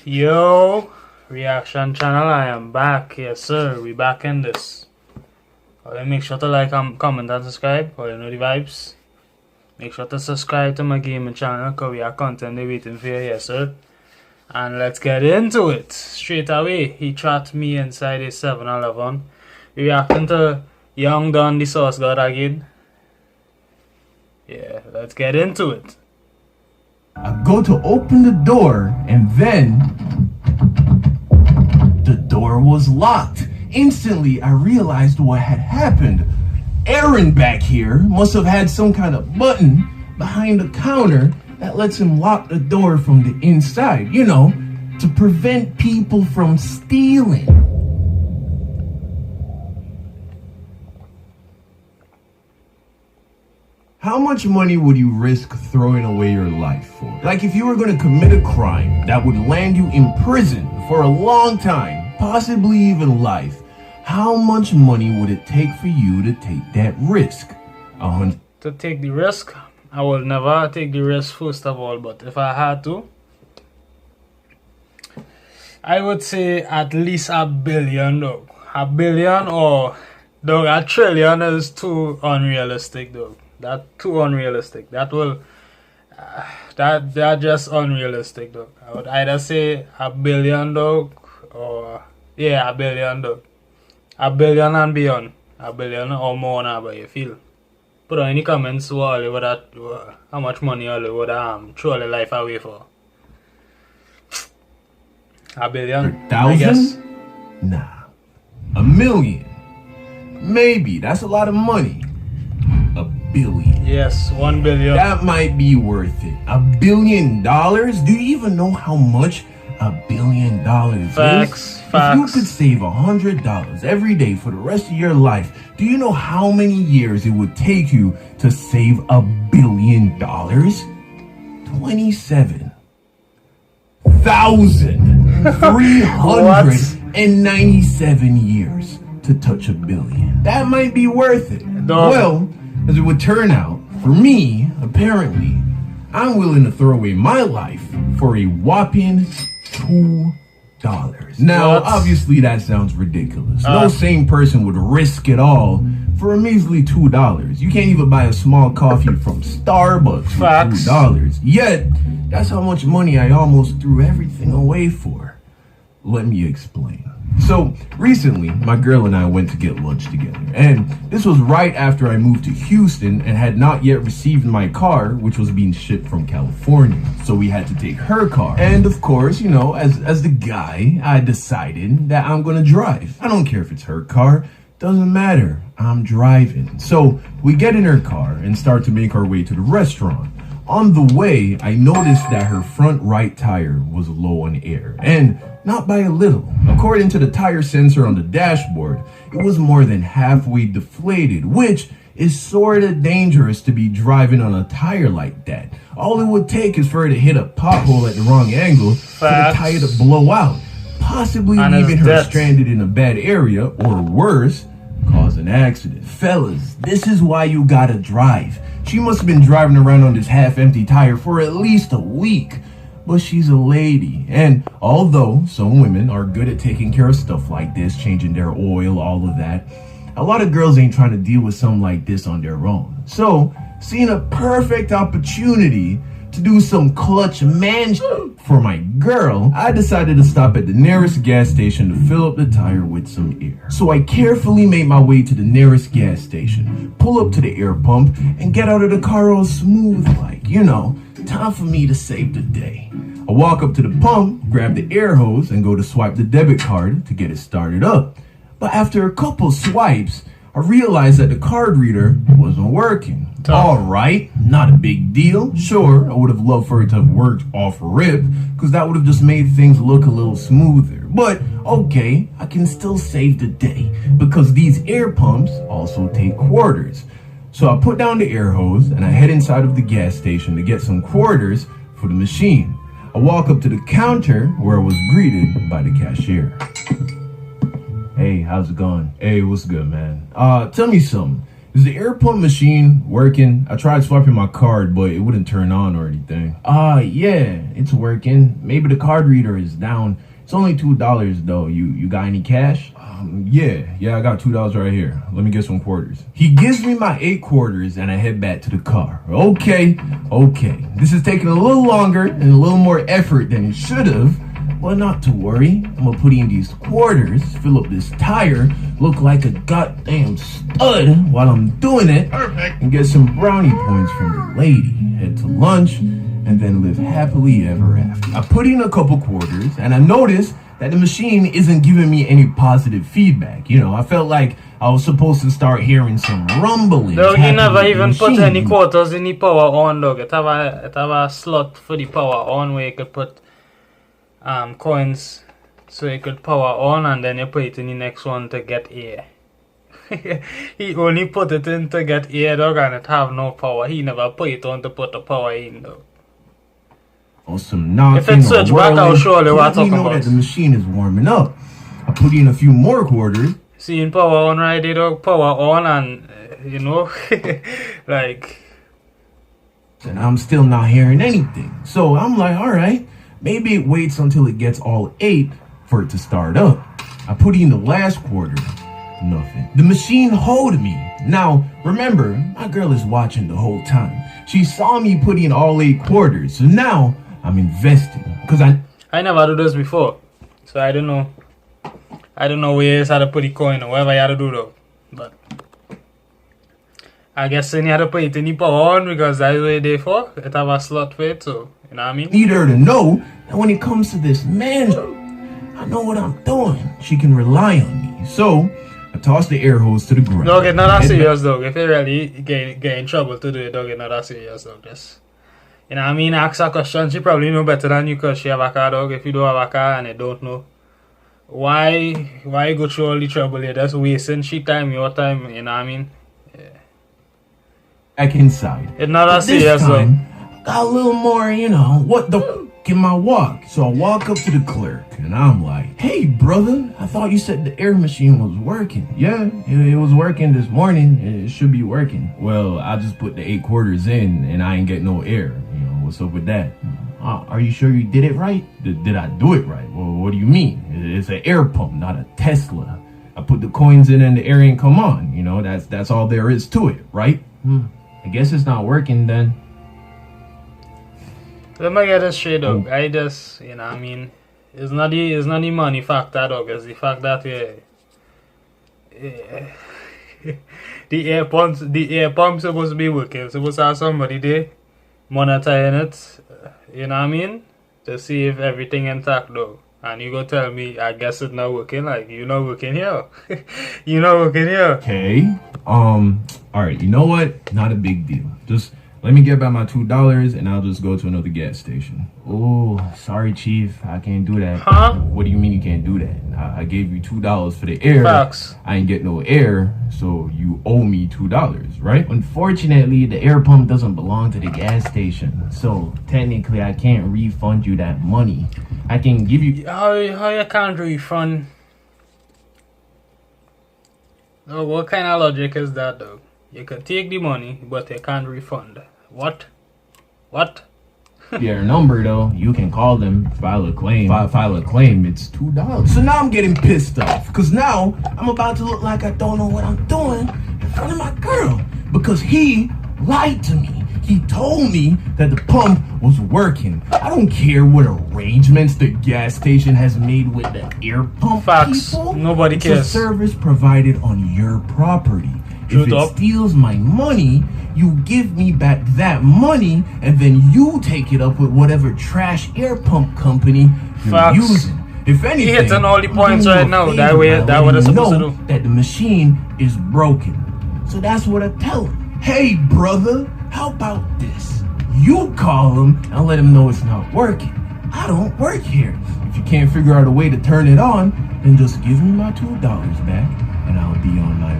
Yo, reaction channel, I am back. Yes, sir, we back in this. Make sure to like, comment, and subscribe. You know the vibes. Make sure to subscribe to my gaming channel because we have content they waiting for you, yes, sir. And let's get into it. Straight away, he trapped me inside a 7-Eleven. Reacting to Young Don the Sauce God again. Yeah, let's get into it. I go to open the door, and then the door was locked. Instantly, I realized what had happened. Aaron back here must have had some kind of button behind the counter that lets him lock the door from the inside, you know, to prevent people from stealing. How much money would you risk throwing away your life for? Like if you were going to commit a crime that would land you in prison for a long time, possibly even life, how much money would it take for you to take that risk? To take the risk? I will never take the risk first of all, but if I had to, I would say at least $1 billion though. $1 billion or dog, $1 trillion is too unrealistic though. That's too unrealistic. That will that just unrealistic though. I would either say $1 billion dog or yeah, $1 billion dog. $1 billion and beyond. $1 billion or more now, but you feel. Put on any comments what that how much money you would throw your life away for. $1 billion, I guess. Nah. $1 million. Maybe. That's a lot of money. $1 billion. Yes, $1 billion. That might be worth it. $1 billion? Do you even know how much $1 billion Facts. is? If you could save $100 every day for the rest of your life, do you know how many years it would take you to save $1 billion? 27,397 years to touch $1 billion. That might be worth it. Well, as it would turn out, for me, apparently, I'm willing to throw away my life for a whopping $2. Now, obviously, that sounds ridiculous. No sane person would risk it all for a measly $2. You can't even buy a small coffee from Starbucks for $2. Yet, that's how much money I almost threw everything away for. Let me explain. So, recently, my girl and I went to get lunch together, and this was right after I moved to Houston and had not yet received my car, which was being shipped from California. So we had to take her car. And of course, you know, as the guy, I decided that I'm gonna drive. I don't care if it's her car, doesn't matter, I'm driving. So we get in her car and start to make our way to the restaurant. On the way, I noticed that her front right tire was low on air, and not by a little. According to the tire sensor on the dashboard, it was more than halfway deflated, which is sorta dangerous to be driving on a tire like that. All it would take is for her to hit a pothole at the wrong angle for the tire to blow out, possibly leaving her stranded in a bad area, or worse, cause an accident. Fellas, this is why you gotta drive. She must have been driving around on this half-empty tire for at least a week. But she's a lady, and although some women are good at taking care of stuff like this, changing their oil, all of that, a lot of girls ain't trying to deal with something like this on their own. So, seeing a perfect opportunity to do some clutch man for my girl, I decided to stop at the nearest gas station to fill up the tire with some air. So I carefully made my way to the nearest gas station, pull up to the air pump, and get out of the car all smooth like, you know, time for me to save the day. I walk up to the pump, grab the air hose, and go to swipe the debit card to get it started up. But after a couple swipes, I realized that the card reader wasn't working. Alright, not a big deal. Sure, I would have loved for it to have worked off rip, because that would have just made things look a little smoother. But, okay, I can still save the day, because these air pumps also take quarters. So I put down the air hose, and I head inside of the gas station to get some quarters for the machine. I walk up to the counter, where I was greeted by the cashier. Hey, how's it going? Hey, what's good, man? Tell me something. Is the air pump machine working? I tried swiping my card, but it wouldn't turn on or anything. Yeah, it's working. Maybe the card reader is down. It's only $2 though. You got any cash? Yeah, I got $2 right here. Let me get some quarters. He gives me my 8 quarters and I head back to the car. Okay. This is taking a little longer and a little more effort than it should have. Well, not to worry. I'm gonna put in these quarters, fill up this tire, look like a goddamn stud while I'm doing it. Perfect. And get some brownie points from the lady. Head to lunch and then live happily ever after. I put in a couple quarters and I noticed that the machine isn't giving me any positive feedback. You know, I felt like I was supposed to start hearing some rumbling. Dog, you never even put any quarters in the power on, dog. It have a slot for the power on where you could put coins so you could power on, and then you put it in the next one to get air. He only put it in to get air, dog, and it have no power. He never put it on to put the power in, dog. Or some knocking. If it's such back, I'll show you what I'm talking about. That the machine is warming up. I put in a few more quarters. Seeing power on right there, dog. Power on, and you know, like. And I'm still not hearing anything. So I'm like, all right, maybe it waits until it gets all 8 for it to start up. I put in the last quarter. Nothing. The machine hold me. Now, remember, my girl is watching the whole time. She saw me put in all 8 quarters. So now I'm invested. Because I never do this before. So I don't know. I don't know where you had to put the coin or whatever you had to do though. But I guess then you had to put it in the power on because that's what it's there for. It have a slot for it, so you know what I mean? Need her to know that when it comes to this man, I know what I'm doing. She can rely on me. So I toss the air hose to the ground. Dog, it's not that serious, dog. If you really get in trouble to do it, dog, it's not that serious, dog. Just, you know what I mean? Ask a question. She probably know better than you because she have a car, dog. If you don't have a car and you don't know, why go through all the trouble here? That's wasting she time, your time, you know what I mean? Yeah. Back inside. It's not that serious, dog. Got a little more, you know, what the f in my walk. So I walk up to the clerk and I'm like, hey brother, I thought you said the air machine was working. Yeah, it was working this morning. It should be working. Well, I just put the 8 quarters in and I ain't get no air. You know, what's up with that? Are you sure you did it right? Did I do it right? Well, what do you mean? It's an air pump, not a Tesla. I put the coins in and the air ain't come on. You know, that's all there is to it, right? I guess it's not working then. Let me get this straight, dog. I just, you know what I mean? It's not the money factor, dog. It's the fact that the air pump supposed to be working. Supposed to have somebody there monitoring it, you know what I mean? To see if everything intact, though. And you go tell me, I guess it's not working. Like, you not working here. You not working here. Okay. Alright, you know what? Not a big deal. Just let me get back my $2 and I'll just go to another gas station. Oh, sorry, Chief. I can't do that. Huh? What do you mean you can't do that? I gave you $2 for the air. Facts. I ain't get no air, so you owe me $2, right? Unfortunately, the air pump doesn't belong to the gas station. So technically, I can't refund you that money. I can give you... How you can't refund? Oh, what kind of logic is that, dog? You can take the money, but you can't refund. What? Your number though, you can call them, file a claim. File a claim, it's $2. So now I'm getting pissed off, because now I'm about to look like I don't know what I'm doing in front of my girl. Because he lied to me. He told me that the pump was working. I don't care what arrangements the gas station has made with the air pump. Facts. People. Nobody It's cares. a service provided on your property. Shut If up. it steals my money, you give me back that money, and then you take it up with whatever trash air pump company you're Facts. using. If anything, He hitting all the I'm points doing you right a now. favor That way, by that what letting it's you supposed to know do. that the machine is broken. So that's what I tell him. Hey, brother, how about this? You call him and let him know it's not working. I don't work here. If you can't figure out a way to turn it on, then just give me my $2 back and I'll be on my way.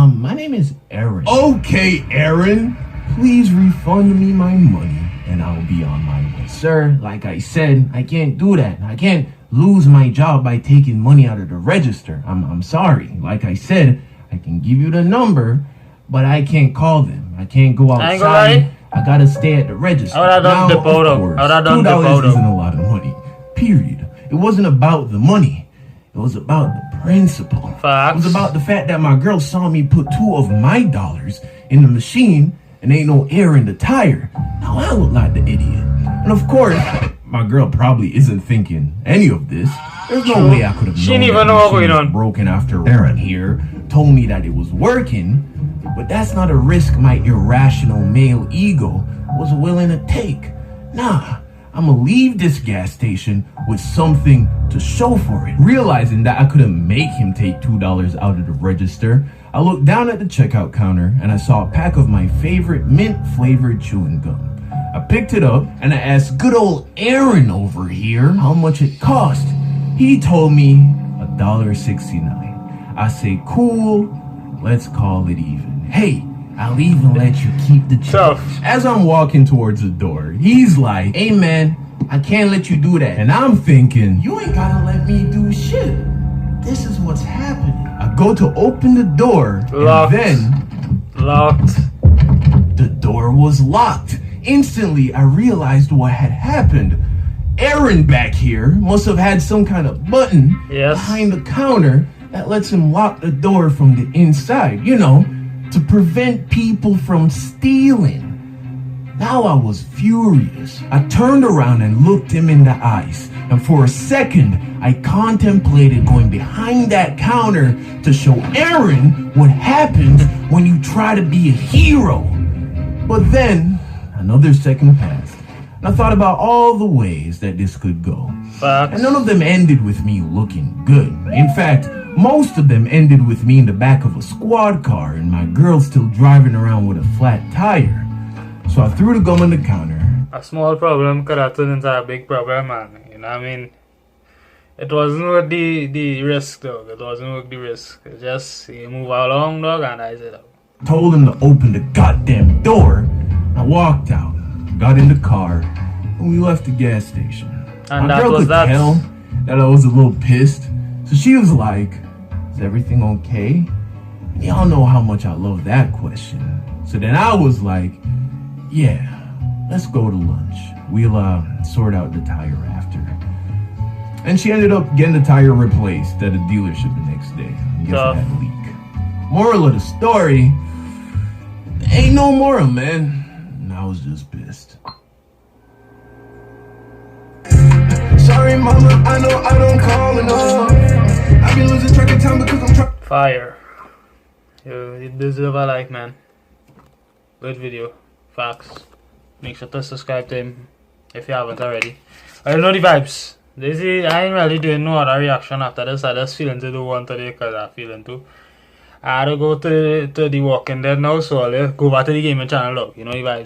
My name is Aaron. Okay, Aaron. Please refund me my money and I'll be on my way. Sir, like I said, I can't do that. I can't lose my job by taking money out of the register. I'm sorry. Like I said, I can give you the number, but I can't call them. I can't go I ain't gonna lie. outside. I gotta stay at the register. I would have done Now, the photo. of course, I would have done the $2 photo. isn't a lot of money. Period. It wasn't about the money. It was about the principle. Facts. It was about the fact that my girl saw me put 2 of my dollars in the machine and ain't no air in the tire. Now I look like the idiot. And of course, my girl probably isn't thinking any of this. There's no way I could have She known didn't that even the know what machine going was on. broken after Aaron here told me that it was working. But that's not a risk my irrational male ego was willing to take. Nah, I'ma leave this gas station with something to show for it. Realizing that I couldn't make him take $2 out of the register, I looked down at the checkout counter and I saw a pack of my favorite mint-flavored chewing gum. I picked it up and I asked good old Aaron over here how much it cost. He told me $1.69. I say, cool, let's call it even. Hey, I'll even let you keep the change. Tough. As I'm walking towards the door, he's like, hey man, I can't let you do that. And I'm thinking, you ain't gotta let me do shit. This is what's happening. I go to open the door, Locked. and then Locked. the door was locked. Instantly, I realized what had happened. Aaron back here must have had some kind of button Yes. behind the counter that lets him lock the door from the inside, you know, to prevent people from stealing. Now I was furious. I turned around and looked him in the eyes, and for a second, I contemplated going behind that counter to show Aaron what happens when you try to be a hero. But then, another second passed, and I thought about all the ways that this could go. Facts. And none of them ended with me looking good. In fact, most of them ended with me in the back of a squad car and my girl still driving around with a flat tire. So I threw the gum on the counter. A small problem could have turned into a big problem, man. You know what I mean? It wasn't worth the risk, dog. It wasn't worth the risk. It just, you move along, dog, and I said, Told him to open the goddamn door. I walked out, got in the car, and we left the gas station. And My that girl was could that. tell that I was a little pissed. So she was like, is everything okay? And y'all know how much I love that question. So then I was like, yeah, let's go to lunch. We'll sort out the tire after. And she ended up getting the tire replaced at a dealership the next day. I guess it had a leak. Moral of the story, ain't no moral, man. And I was just pissed. Sorry, mama, I know I don't call enough. I've been losing track of time because I'm trying. fire. You deserve a like, man. Good video. Facts. Make sure to subscribe to him if you haven't already. I know the vibes. I ain't really doing no other reaction after this. I just feeling to do one today because I'm feeling to. I had to go to the Walking Dead now, so I'll go back to the gaming channel, look. You know the vibes.